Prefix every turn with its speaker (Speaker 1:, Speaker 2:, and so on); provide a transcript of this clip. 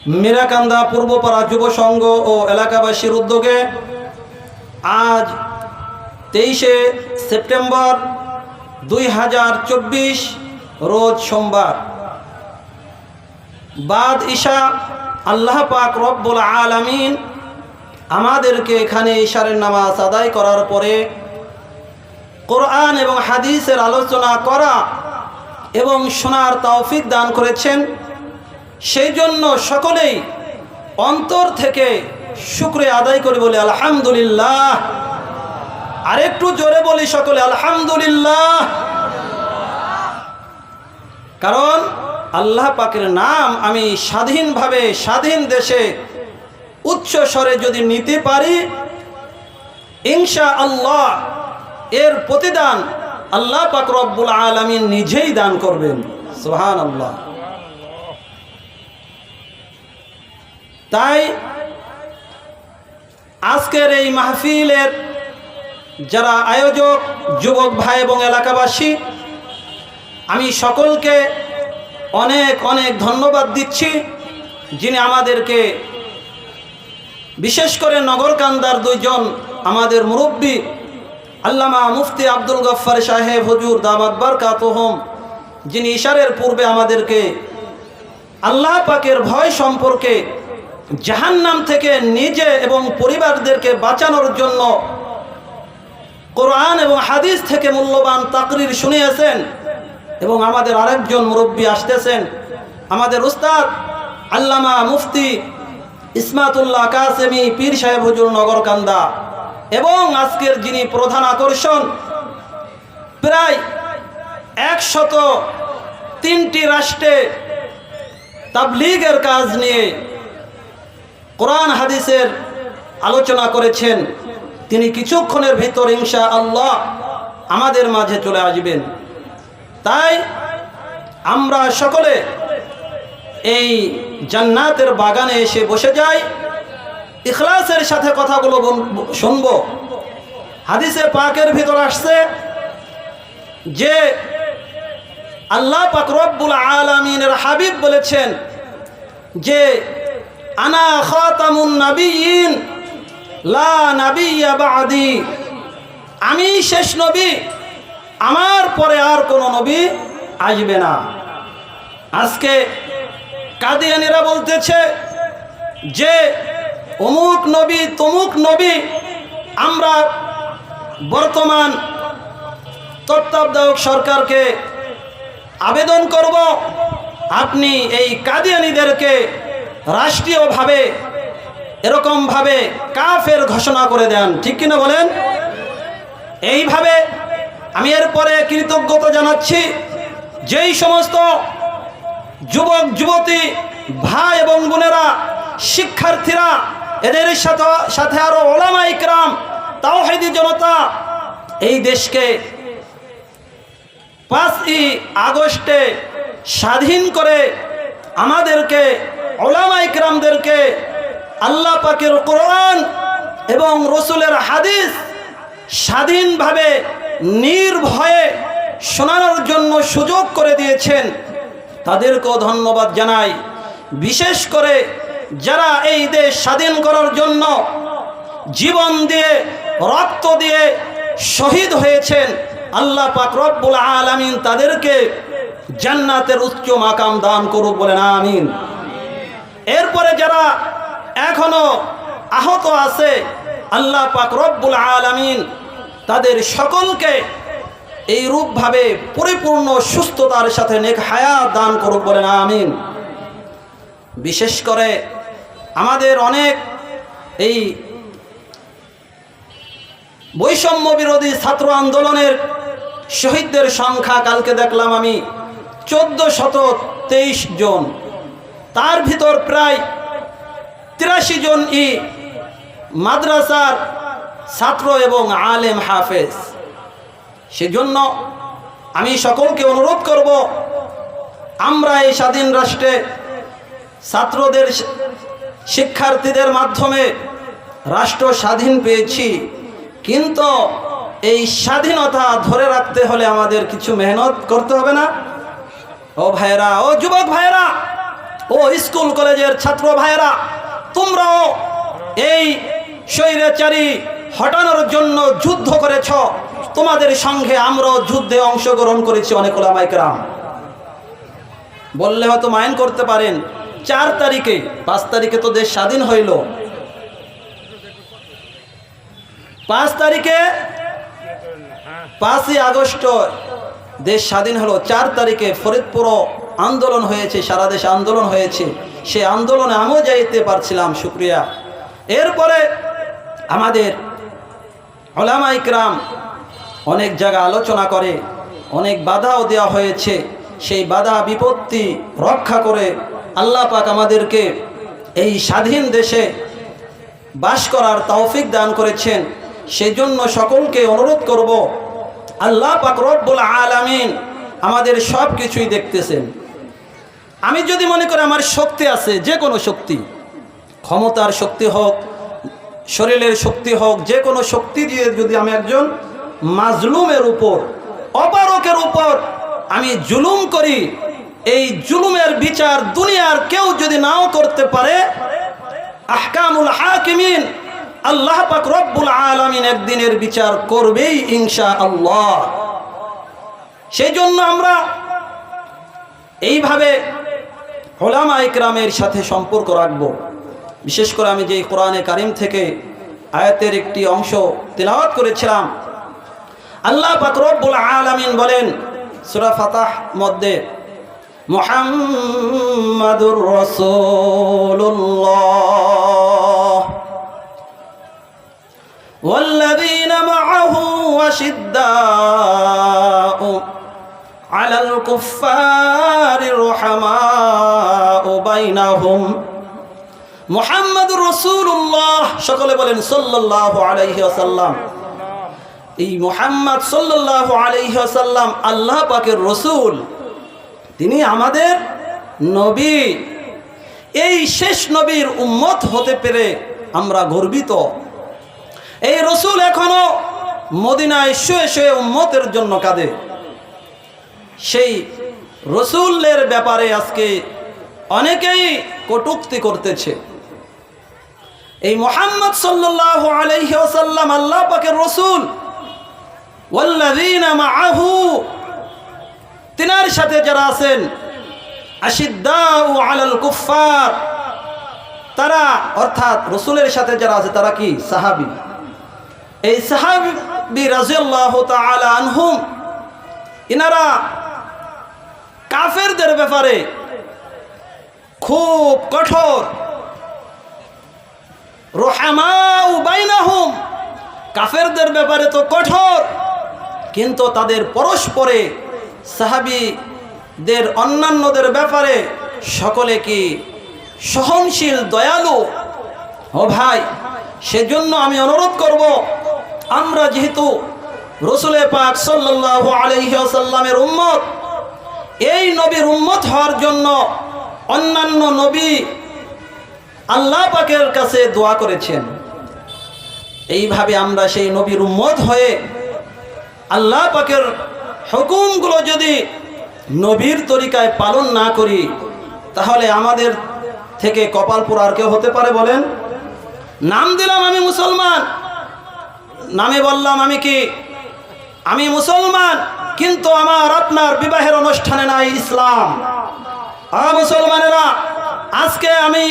Speaker 1: মীরাকান্দা পূর্বপাড়া যুব সংঘ ও এলাকাবাসীর উদ্যোগে আজ 23শে সেপ্টেম্বর 2024 রোজ সোমবার বাদ ইশা আল্লাহ পাক রব্বুল আলামিন আমাদেরকে এখানে ইশারের নামাজ আদায় করার পরে কোরআন এবং হাদিসের আলোচনা করা এবং শোনার তৌফিক দান করেছেন। সেই জন্য সকলেই অন্তর থেকে শুকরিয়া আদায় করে বলি আলহামদুলিল্লাহ। আরেকটু জোরে বলি সকলে আলহামদুলিল্লাহ। কারণ আল্লাহ পাকের নাম আমি স্বাধীনভাবে স্বাধীন দেশে উচ্চ স্বরে যদি নিতে পারি, ইনশাআল্লাহ এর প্রতিদান আল্লাহ পাক রব্বুল আলামিন নিজেই দান করবেন। সুবহানাল্লাহ। তাই আজকের এই মাহফিলের যারা আয়োজক, যুবক ভাই এবং এলাকাবাসী, আমি সকলকে অনেক অনেক ধন্যবাদ দিচ্ছি, যিনি আমাদেরকে বিশেষ করে নগরকান্দার দুইজন আমাদের মুরব্বী আল্লামা মুফতি আব্দুল গফফার সাহেব হুজুর দামাত বারকাতুহুম, যিনি ইশারের পূর্বে আমাদেরকে আল্লাহ পাকের ভয় সম্পর্কে, জাহান্নাম থেকে নিজে এবং পরিবারদেরকে বাঁচানোর জন্য কোরআন এবং হাদিস থেকে মূল্যবান তাকরির শুনিয়েছেন। এবং আমাদের আরেকজন মুরব্বী আসতেছেন, আমাদের উস্তাদ আল্লামা মুফতি ইসমাতুল্লাহ কাসেমি পীর সাহেব হুজুর নগরকান্দা। এবং আজকের যিনি প্রধান আকর্ষণ, প্রায় 103টি রাষ্ট্রে তাবলীগের কাজ নিয়ে কোরআন হাদিসের আলোচনা করেছেন, তিনি কিছুক্ষণের ভিতর ইনশাআল্লাহ আমাদের মাঝে চলে আসবেন। তাই আমরা সকলে এই জান্নাতের বাগানে এসে বসে যাই, ইখলাসের সাথে কথাগুলো শুনবো। হাদিসে পাকের ভিতর আসছে যে আল্লাহ পাক রব্বুল আলামিনের হাবিব বলেছেন যে আনা খাতামুন নাবিয়িন লা নাবিয়্যা বা'দি, আমি শেষ নবী, আমার পরে আর কোনো নবী আসবে না। আজকে কাদিয়ানীরা বলতেছে যে অমুক নবী তমুক নবী। আমরা বর্তমান তত্ত্বাবধায়ক সরকারকে আবেদন করব, আপনি এই কাদিয়ানীদেরকে রাষ্ট্রীয়ভাবে এরকমভাবে কাফের ঘোষণা করে দেন, ঠিক কিনা বলেন? এইভাবে আমি এরপরে কৃতজ্ঞতা জানাচ্ছি যেই সমস্ত যুবক যুবতী ভাই এবং বোনেরা, শিক্ষার্থীরা, এদের সাথে আরো ওলামা ইকরাম, তাওহীদি জনতা এই দেশকে 5ই আগস্টে স্বাধীন করে আমাদেরকে ওলামা ইকরামদেরকে আল্লাহ পাকের কোরআন এবং রসুলের হাদিস স্বাধীনভাবে নির্ভয়ে শোনানোর জন্য সুযোগ করে দিয়েছেন, তাদেরকেও ধন্যবাদ জানাই। বিশেষ করে যারা এই দেশ স্বাধীন করার জন্য জীবন দিয়ে, রক্ত দিয়ে শহীদ হয়েছেন, আল্লাহ পাক রব্বুল আলামিন তাদেরকে জান্নাতের উচ্চ মাকাম দান করুক, বলেন আমিন। এরপরে যারা এখনো আহত আছে, আল্লাহ পাক রব্বুল আলামিন তাদের সকলকে এই রূপভাবে পরিপূর্ণ সুস্থতার সাথে নেক হায়াত দান করুক, বলেন আমিন। বিশেষ করে আমাদের অনেক এই বৈষম্য বিরোধী ছাত্র আন্দোলনের শহীদদের সংখ্যা কালকে দেখলাম আমি 1423 জন, তার ভিতর প্রায় 83 জন মাদ্রাসার ছাত্র এবং আলেম হাফেজ। সেজন্য আমি সকলকে অনুরোধ করব, আমরা এই স্বাধীন রাষ্ট্রে ছাত্রদের, শিক্ষার্থীদের মাধ্যমে রাষ্ট্র স্বাধীন পেয়েছি, কিন্তু এই স্বাধীনতা ধরে রাখতে হলে আমাদের কিছু মেহনত করতে হবে না? ও ভাইরা, ও যুবক ভাইরা, ও স্কুল কলেজের ছাত্র ভাইয়েরা, তোমরাও এই স্বৈরাচারী হটানোর জন্য যুদ্ধ করেছ। তোমাদের সঙ্গে আমরাও যুদ্ধে অংশগ্রহণ করেছি অনেক ওলামায়ে কেরাম। বললে হয়তো মাইন্ড করতে পারেন, 4 তারিখে 5 তারিখে তো দেশ স্বাধীন হইল, 5 তারিখে 5ই আগস্ট দেশ স্বাধীন হলো, 4 তারিখে ফরিদপুর আন্দোলন হয়েছে, সারা দেশে আন্দোলন হয়েছে। সে আন্দোলনে আমিও যাইতে পারছিলাম, শুকরিয়া। এরপরে আমাদের উলামায়ে কেরাম অনেক জায়গা আলোচনা করে, অনেক বাধাও দেওয়া হয়েছে। সেই বাধা বিপত্তি রক্ষা করে আল্লাহ পাক আমাদেরকে এই স্বাধীন দেশে বাস করার তৌফিক দান করেছেন। সেই জন্য সকলকে অনুরোধ করব, আল্লাহ পাক রব্বুল আলামিন আমাদের সব কিছুই দেখতেছেন। আমি যদি মনে করি আমার শক্তি আছে, যে কোনো শক্তি, ক্ষমতার শক্তি হোক, শরীরের শক্তি হোক, যে কোনো শক্তি দিয়ে যদি আমি একজন মাজলুমের উপর, অপারকের উপর আমি জুলুম করি, এই জুলুমের বিচার দুনিয়ার কেউ যদি নাও করতে পারে, আহকামুল হাকিমিন আল্লাহ পাক রব্বুল আলামিন একদিনের বিচার করবেই ইনশাআল্লাহ। সেই জন্য আমরা এইভাবে উলামায়ে কেরামের সাথে সম্পর্ক রাখব। বিশেষ করে আমি যে কোরআনে কারিম থেকে আয়াতের একটি অংশ তিলাওয়াত করেছিলাম, আল্লাহ পাক রব্বুল আলামিন বলেন সূরা ফাতাহ মধ্যে, মুহাম্মাদুর রাসূলুল্লাহ ওয়াল্লাযীনা মাআহু আশিদ্দাউ আলাল কুফফারি রুহামাউ বাইনাহুম। মুহাম্মাদুর রাসূলুল্লাহ, সকলে বলেন সাল্লাল্লাহু আলাইহি ওয়াসাল্লাম। এই মুহাম্মদ সাল্লাল্লাহু আলাইহি ওয়াসাল্লাম আল্লাহ পাকের রসুল, তিনি আমাদের নবী। এই শেষ নবীর উম্মত হতে পেরে আমরা গর্বিত। এই রসুল এখনো মদিনায় শুয়ে শুয়ে উম্মতের জন্য কাঁদে। সেই রসুলের ব্যাপারে আজকে অনেকেই কটূক্তি করতেছে। এই মুহাম্মদ সাল্লাল্লাহু আলাইহি ওয়াসাল্লাম আল্লাহ পাকের রসুল, ওয়াল্লাযীনা মাআহু, তিনার সাথে যারা আছেন, আশিদ্দাউ আলাল কুফফার, তারা অর্থাৎ রসুলের সাথে যারা আছে তারা কি? সাহাবী। এই সাহাবী রাদিয়াল্লাহু তাআলা আনহুম, ইনারা কাফেরদের ব্যাপারে খুব কঠোর। রুহামাউ বাইনাহুম, কাফেরদের ব্যাপারে তো কঠোর, কিন্তু তাদের পরস্পরে সাহাবীদের অন্যান্যদের ব্যাপারে সকলে কি সহনশীল, দয়ালু। ও ভাই, সেজন্য আমি অনুরোধ করব, আমরা যেহেতু রসুলে পাক সাল্লাল্লাহু আলাইহি ওয়াসাল্লামের উম্মত, এই নবীর উম্মত হওয়ার জন্য অন্যান্য নবী আল্লাহ পাকের কাছে দোয়া করেছেন। এইভাবে আমরা সেই নবীর উম্মত হয়ে আল্লাহ পাকের হুকুমগুলো যদি নবীর তরিকায় পালন না করি, তাহলে আমাদের থেকে কপাল পোড়া আর কেউ হতে পারে বলেন? নাম দিলাম আমি মুসলমান, নামে বললাম আমি কি? আমি মুসলমান, কিন্তু আমার আপনার বিবাহের অনুষ্ঠানে নাই ইসলাম। মুসলমানেরা, আজকে আমি